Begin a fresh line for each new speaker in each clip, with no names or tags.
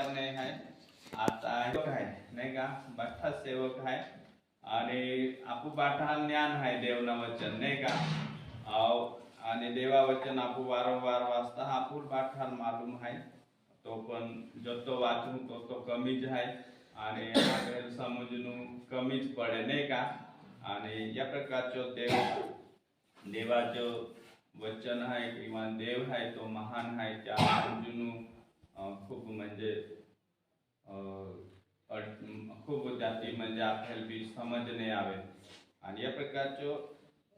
नाही आहे आता आहे नाही का बाठा सेवक आहे आणि आपू बाठा ज्ञान आहे देवना वचन नाही का आणि देवा वचन आपू वारंवार वाचता आपू बाठा मालूम आहे तो पण जो तो वाचू तो कमीच आहे आणि आपल्याला समजून कमीच पडे नाही का आणि या प्रकारचं देवाचं वचन आहे किंवा देव आहे तो महान आहे त्या समजून खूप म्हणजे खूप जाती म्हणजे आपल्याला बी समजणे यावे आणि या प्रकारचं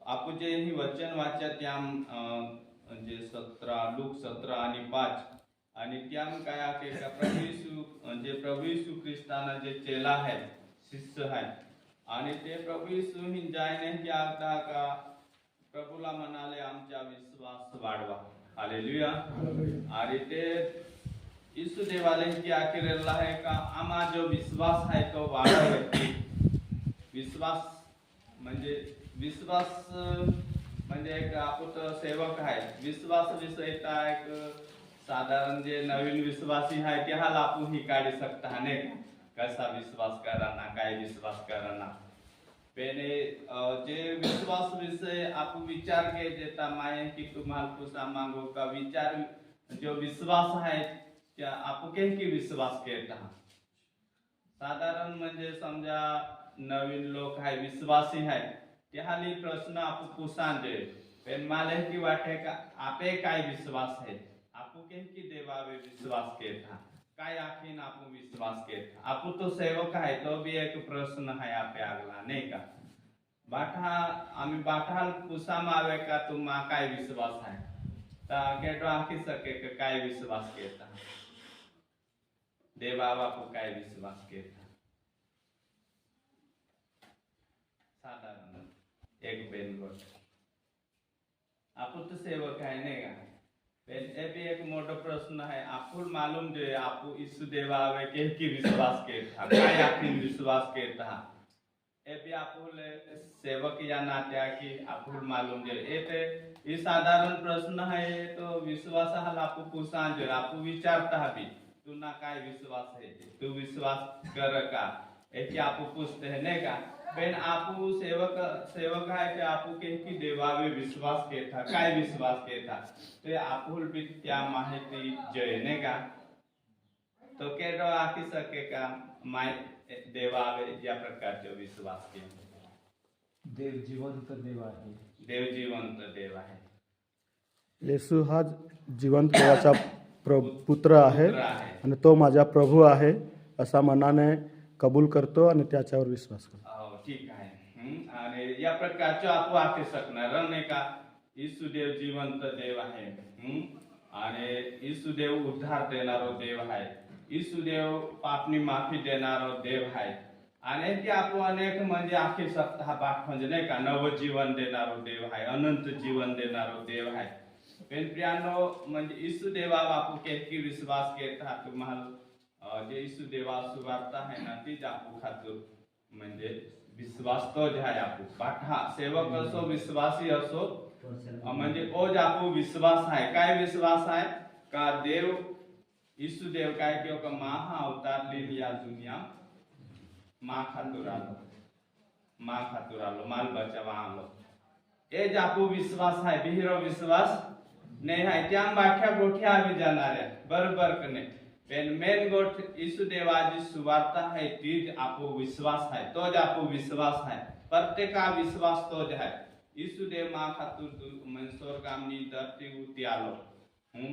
आपण जे ही वचन वाचत त्या म्हणजे 17 लूक 17 आणि 5 आणि त्या काय आहे का प्रभू येशू ख्रिस्ताना जे चेला आहेत शिष्य आहेत आणि ते प्रभू येशू ही जायने आता का प्रभूला म्हणाले आमचा विश्वास वाढवा हालेलुया आणि ते यीशु देवालय की आखिरला है का आमा जो विश्वास है तो वाढवायची विश्वास म्हणजे एक आपण सेवक आहे विश्वास विषयता एक साधारण जे नवीन विश्वासी आहे ते हा आपण ही काढी सकता नाही कसा विश्वास करना काय विश्वास करना पहले जे विश्वास विषय आप विचार के देता माये की तुम्हाला पुसा मांगो का विचार जो विश्वास है क्या आपके की विश्वास करता साधारण म्हणजे समजा नवीन लोक आहे विश्वासी आहे त्याहाली प्रश्न आप पुसान दे पण माले की वाटे का आपे काय विश्वास है आपके की देवावे विश्वास करता काय आखिन आप विश्वास करता आप तो सेवक है तो भी एक प्रश्न है आपे आगला नहीं का बाठा आम्ही बाठाल पुसाम आवे का तुम काय विश्वास है ता केटो आखी सके का काय विश्वास करता देवा बापू काय विश्वास करता साधारण एक बेन गोट आपण तो सेवक है नहीं का ये भी एक मोटा प्रश्न है आपको मालूम जो आपको यीशु देवा आवे के की विश्वास करता काय आखिर विश्वास करता ये भी आपको सेवक या नात्या की आपको मालूम जो ये साधारण प्रश्न है तो विश्वास हाल आपको पुसान जो आपको विचारता भी तू ना काय विश्वास है तू विश्वास कर का एक आपको पूछते हैं नहीं का बेन आपू सेवक है कि आपू के की देवावे विश्वास के था काय विश्वास के था तो आपुल भी त्या माहिती जय नहीं का तो केडो आखी सके का माय देवावे या प्रकारचे विश्वास के
देव जिवंत देव आहे
देव जिवंत देव आहे
येशू हा जिवंत देवाचा पुत्र आहे आणि तो माझा प्रभू आहे असा मनाने कबूल करतो आणि त्याच्यावर विश्वास करतो
ठीक आहे आणि या प्रकारचे आपण आखी सकणार नाही का यीशु देव जिवंत देव आहे आणि यीशु देव उद्धार देणारो देव आहे यीशु देव पापनी माफी देणारो देव आहे आणि ते आपण अनेक म्हणजे आखी सप्ताह पाठ म्हणजे नाही का नवजीवन देणारो देव आहे अनंत जीवन देणारो देव आहे पण प्रियानो म्हणजे यीशु देवा बापू के की विश्वास करता तुम्हाला जे यीशु देवा सुवार्ता आहे ना ती आपू खातर म्हणजे विश्वास तो जे आहे आपू पाठा सेवक असो विश्वासी असो म्हणजे ओज आपू विश्वास आहे काय विश्वास आहे का देव यीशु देव काय किंवा का महा अवतार लिहिली या दुनिया माँ खातुर आलो माल बचावा आलो ए जे आपू विश्वास आहे बिहिरो विश्वास नाही आहे त्या बाख्या गोठ्या आम्ही जाणार आहे बरोबर का नाही पण मेन गोठ यीशु देवाची सुवार्ता है तीज आपो विश्वास है तो ज आपो विश्वास है प्रत्येका विश्वास तो ज है यीशु देव मा खातूर मनसोर गामनी धरती उती आलो हूँ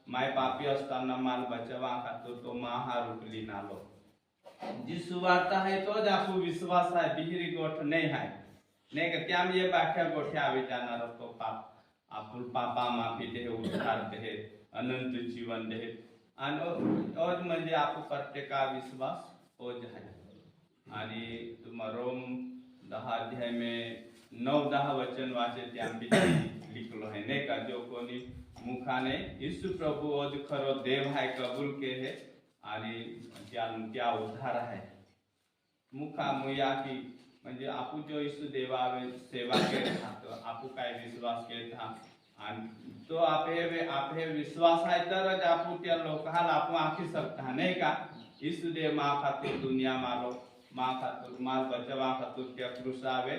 माय पापी असताना माल बचवा खातूर तो माहा रुकली नालो जी सुवार्ता है तो ज आपो विश्वास है बिहरी गोठ नहीं है नहीं का त्याम ये बाख्या गोठ्या आवी जाणार तो पाप आपण पापा माफी दे उद्धार दे अनंत जीवन दे आणि ओज म्हणजे आपण प्रत्येका विश्वास ओज आहे आणि तुम्हा रोम 10 अध्याय में 9-10 वचन वाचे त्या लिखलो है नहीं का जो कोणी मुखाने यीशु प्रभु ओज खरो देव है कबूल के है आणि त्या उद्धार आहे मुखा मुया की म्हणजे आपण जो यीशु देवावे सेवा करता तो आपू काय विश्वास करता आणि तो आपे विश्वास आहे तरच आपण त्या लोकांना आपण आखी सकता नाही का यीशु देव मा खातूर दुनिया मालो मा खातूर माल बचवा खातूर त्या क्रूसावे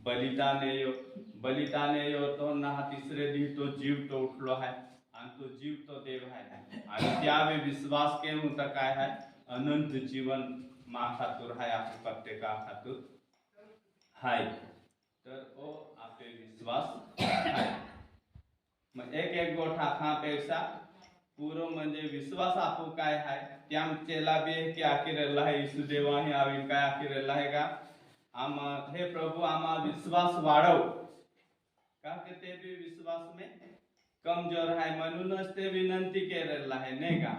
बलिदान येयो तो ना तिसरे दी तो जीव तो उठलो आहे आणि तो जीव तो देव आहे आणि त्यावे विश्वास के होता काय आहे अनंत जीवन मा खातूर आहे आपण प्रत्येका खातूर हाय तर ओ आपे विश्वास आहे मग एक गोठा खापेक्षा पूर्ण म्हणजे विश्वास आपू काय आहे त्याम चेला बी की आखिरेला आहे यीशु देवा ही आवी काय आखिरेला आहे का आम हे प्रभु आमा विश्वास वाढव का की ते बी विश्वास में कमजोर आहे म्हणूनच ते विनंती केलेला आहे नाही का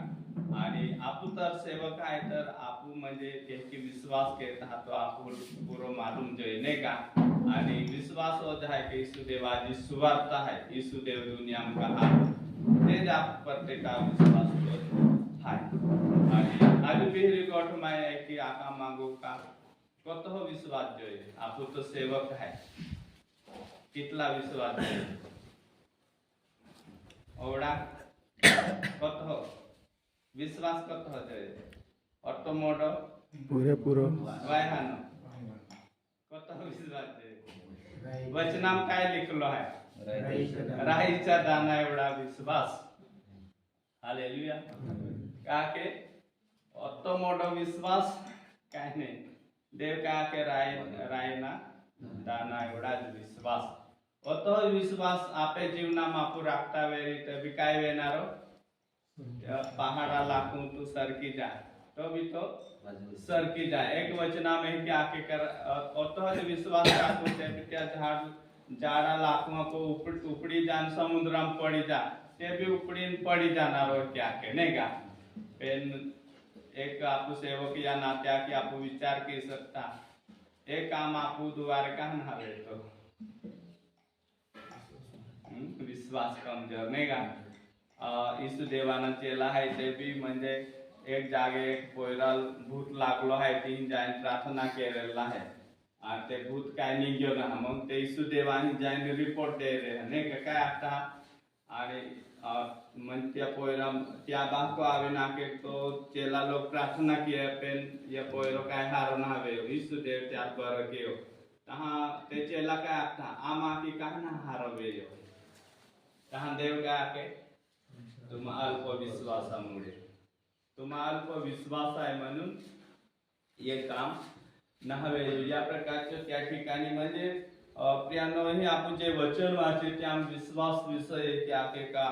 आणि आपू तर सेवक आहे तर आपू म्हणजे त्याची विश्वास घेत तो आपू पूर्ण मालूम जोय नाही का आणि विश्वास होत आहे की यीशु देवाची सुवार्ता आहे यीशु देव दुनिया में कहा ते आप प्रत्येका विश्वास होत आहे आणि आज बिहरी गोठ में की आका मांगो का कतो विश्वास जोय आपू तो सेवक है कितला विश्वास जोय ओवडा कतो विश्वास कतो जोय ऑटो मोडो
पुरेपूर
वायहानो कतो विश्वास जोय वचनाम काय लिखलो आहे राईचा दाना एवढा विश्वास हालेलुया का के ऑटो मोडो विश्वास काय नाही देव का के रायना दाना एवढाच विश्वास तो विश्वास आपे जीवनाમાં આપू રાખતા વેરી तभी काय वेनारो पहाड़ा लाखूं तू सरकी जा तो भी तो सरकी जा एक वचना में क्या के कर तो विश्वास राखू ते त्या झाड़ा लाखों को उपड़ी जान समुद्र में पड़ी जा ते भी उपड़ी पड़ी जानारो क्या के नहीं का पेन एक आपू सेवक या नात्या की आपू विचार की सकता एक काम आपू द्वारे का नावे तो विश्वास कमजोर नाही का यीशु देवाना चेला आहे ते बी म्हणजे एक जागे एक पोयराल भूत लागलो आहे तीन जाईन प्रार्थना केलेला आहे आणि ते भूत काय निघ्यो ना मग ते यीशु देवानी जाईन रिपोर्ट दे रे नाही का काय आता आणि मन त्या पोयरा त्या बाको आवे ना के तो चेला लोग प्रार्थना किए पेन ये पोयरो काय हारो ना आवे यीशु देव त्या बर केयो तहा ते चेला काय आता आमा की का ना हारवे यो तहा देव काय के तुम अल्प विश्वासामुळे तुम अल्प विश्वास आहे म्हणून हे काम नहावे या प्रकारचे त्या ठिकाणी म्हणजे प्रियानो हे आपण जे वचन वाचे त्या विश्वास विषय त्या के का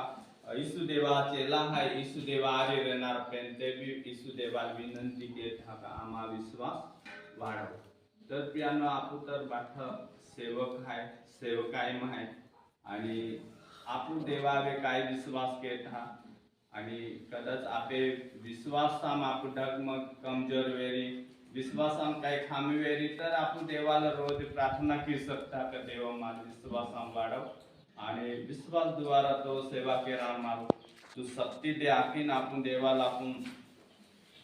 यीशु देवा चेला है यीशु देवा आरे रहनार पेन ते भी यीशु देवा विनंती के था का आमा विश्वास वाढव तर प्रियानो आपण तर बाठ सेवक आहे सेवकाय आहे आणि आपण देवावे काय विश्वास के था आणि कदाच आपे विश्वासाम आपण डगमग कमजोर वेरी विश्वासाम काय खामी वेरी तर आपण देवाला रोज प्रार्थना की सकता का देवा मार विश्वासाम वाढव आणि विश्वास द्वारा तो सेवा केला मारू तू शक्ती दे आखीन आपण देवाला आपण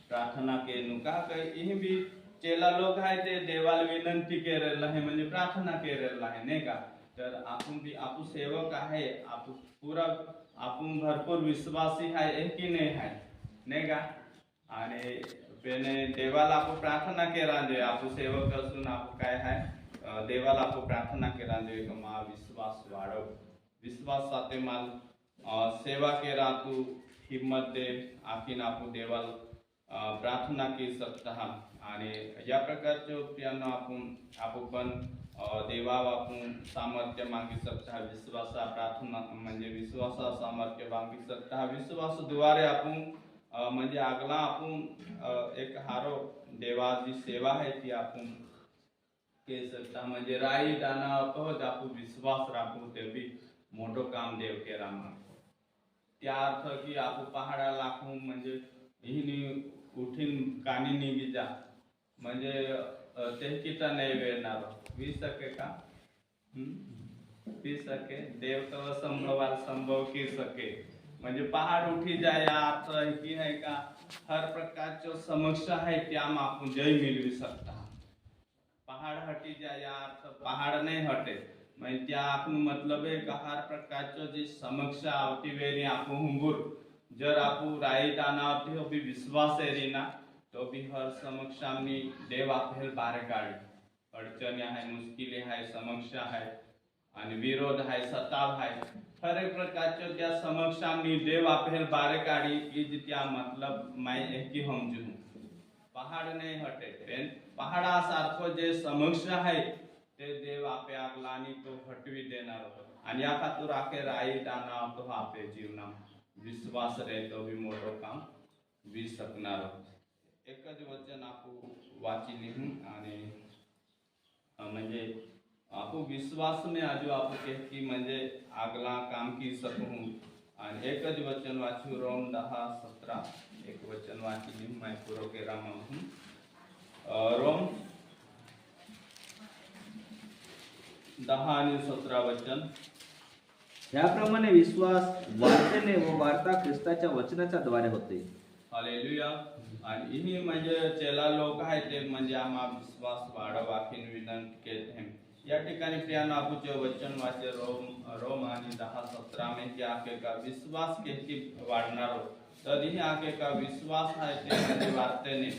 प्रार्थना केनु का काही भी चेला लोक आहे ते देवाला विनंती केलेला आहे म्हणजे प्रार्थना केलेला आहे नाही का तर आपण भी आपण सेवक आहे आपण पुरा आपण भरपूर विश्वासी आहे की नाही आहे नाही का आणि पेने देवाला आपण प्रार्थना केला जे आपण सेवक असून आपण काय आहे देवाला आपण प्रार्थना केला जे का मा विश्वास वाढव विश्वास साथे माल सेवा केला तू हिम्मत दे आखीन आपण देवाला प्रार्थना की सकता आणि या प्रकारचे प्रियानो आपण पण देवा आपण सामर्थ्य मागी सकता विश्वासा प्रार्थना म्हणजे विश्वासा सामर्थ्य मागी सकता विश्वास द्वारे आपण म्हणजे आगला आपण एक हारो देवाची सेवा आहे ती आपण के सकता म्हणजे राई दाना अपहज आपण विश्वास राखू ते भी मोठो काम देव केला त्या अर्थ की आपण पहाडा लाखू म्हणजे ही उठीन कानी निघी जा म्हणजे ते किता नाही वेळणार वी सके का वी सके देव तो संभव की सके म्हणजे पहाड़ उठी जाए अर्थ है की है का हर प्रकार जो समस्या है त्या आपण जय मिलवी सकता पहाड़ हटी जाए अर्थ पहाड़ नहीं हटे म्हणजे त्या आपण मतलब है का हर प्रकारचं जी समस्या आवती वेरी आपण हुंगूर जर आपण राईट अनावती हो भी विश्वास है ना तो भी हर समस्यानी देव आपल्याला बाहेर काढी अडचणी आहे मुश्किली आहे समस्या आहे आणि विरोध आहे सताव आहे हर एक प्रकारच्या त्या समस्यानी देव आपल्याला बाहेर काढी इज त्या मतलब मैं एक की हम जू पहाड़ नहीं हटे पेन पहाडासारखं जे समस्या आहे ते देव आपे आगलानी तो हटवी देणार आणि या खातूर आखे राई दाना तो आपे जीवना विश्वास रहे तो भी मोठं काम वी शकणार एकच वचन आपण वाची लिहून आणि म्हणजे आपण विश्वासने आजू आपण के की म्हणजे आगला काम की सकूं आणि एकच वचन वाचू रोम 10:17 एक वचन वाची लिहून मैं पूरो के राम रोम 10 आणि 17 वचन
याप्रमाणे विश्वास वार्तेने व वार्ता ख्रिस्ताच्या वचनाच्या द्वारे होते.
हालेलुया. आणि ही म्हणजे चेला लोक आहे ते म्हणजे आम्हा विश्वास वाढवाखीन विनंती केले हैं. या ठिकाणी प्रियानो आपूचे वचन वाचे रोम आणि 10:17 में की आके का विश्वास किती वाढणार तरीही आके का विश्वास आहे ते म्हणजे वार्तेने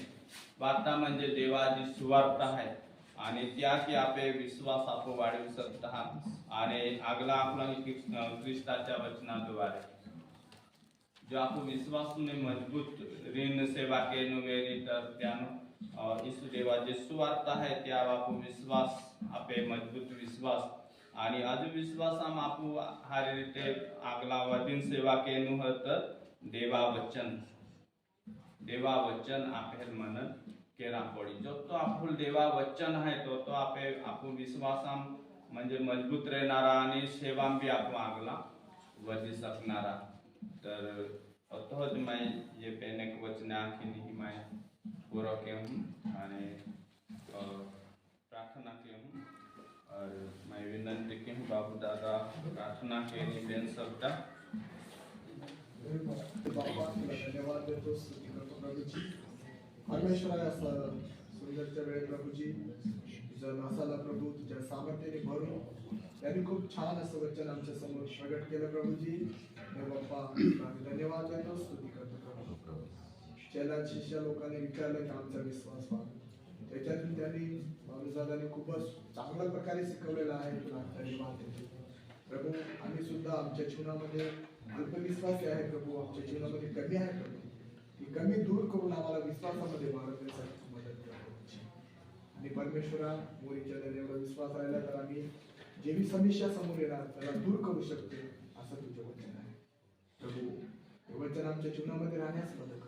वार्ता म्हणजे देवाची सुवार्त आहे आणि त्या की आपे विश्वास आपण वाढवू शकता आणि आगला आपला ख्रिस्ताच्या वचनाद्वारे जो आप विश्वास में मजबूत ऋण सेवा के नुवेरी तर त्यानो और इस देवा जे सुवार्ता है त्या आप विश्वास आपे मजबूत विश्वास आणि आज विश्वास हम आपू हर रीते आगला वदिन सेवा के नु तर देवा वचन आपे मनन केरा पड़ी जो तो आपण देवा वचन है तो आपे आपू विश्वास हम म्हणजे मजबूत रहणारा आणि सेवा भी आपण आगला वधी शकणारा तर अतः मैं ये पहने के वचन आखिर ही मैं पूरा के हूँ आणि प्रार्थना के हूँ और मैं विनंती की हूँ बाबू दादा प्रार्थना के लिए बेन सकता
धन्यवाद देतो स्तुती करतो प्रभूजी परमेश्वरा सुंदरच्या वेळे प्रभूजी तुझ्या नासाला प्रभू तुझ्या सामर्थ्याने भरून त्यांनी खूप छान असं वचन आमच्या समोर प्रगट केलं प्रभूजी बाप्पा आम्ही धन्यवाद देतो स्तुती करतो प्रभू चेला शिष्य लोकांनी विचारलं की आमचा विश्वास वाढ त्याच्यातून त्यांनी बाबूदादांनी खूपच चांगल्या प्रकारे शिकवलेला आहे तुला धन्यवाद देतो प्रभू आम्ही सुद्धा आमच्या जीवनामध्ये अल्पविश्वासी आहे प्रभू आमच्या जीवनामध्ये कमी आहे प्रभू ती कमी दूर करून आम्हाला विश्वासामध्ये वाढवण्यासाठी मदत कर आणि परमेश्वरा मोरीच्या एवढा विश्वास राहिला तर आम्ही जे भी समस्या समोर येणार त्याला दूर करू शकतो असं तुझं वचन आहे प्रभू हे वचन आमच्या जीवनामध्ये राहण्यास मदत कर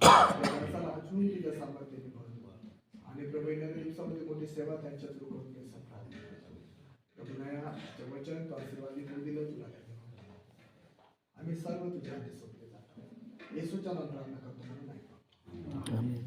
अजून तुझ्या सामर्थ्याने भरून आणि प्रभू येणाऱ्या दिवसामध्ये मोठी सेवा त्यांच्या थ्रू करून घ्यायचा प्रार्थना करतो प्रभू नया वचन तो आशीर्वादी होऊ दिलं तुला आम्ही सर्व तुझ्या हाती सोपले जातो येशूच्या नावात प्रार्थना करतो म्हणून